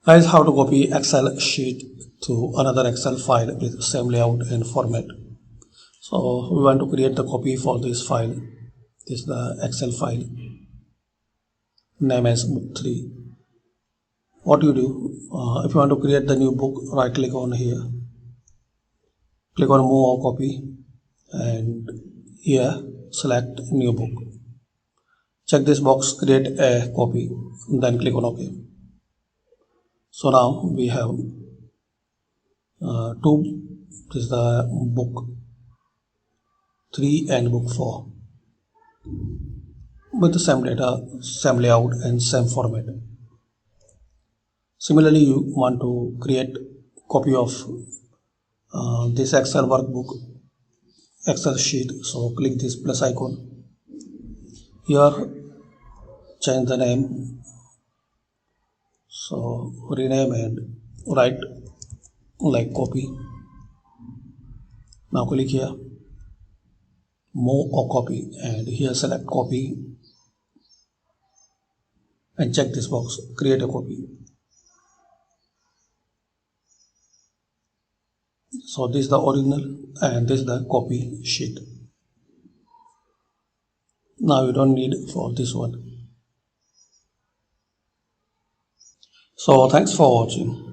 Guys, how to copy Excel sheet to another Excel file with same layout and format. So we want to create the copy for this file. This is the Excel file, name as book 3. What you do, if you want to create the new book, right click on here, click on move or copy, and here select new book. Check this box, create a copy, then click on OK. So now we have two. This is the book 3 and book 4 with the same data, same layout and same format. Similarly, you want to create copy of this Excel workbook, Excel sheet. So click this plus icon. Here change the name. So rename and write like copy. Now click here, move or copy, and here select copy and check this box, create a copy. So this is the original and this is the copy sheet. Now you don't need for this one. So thanks for watching.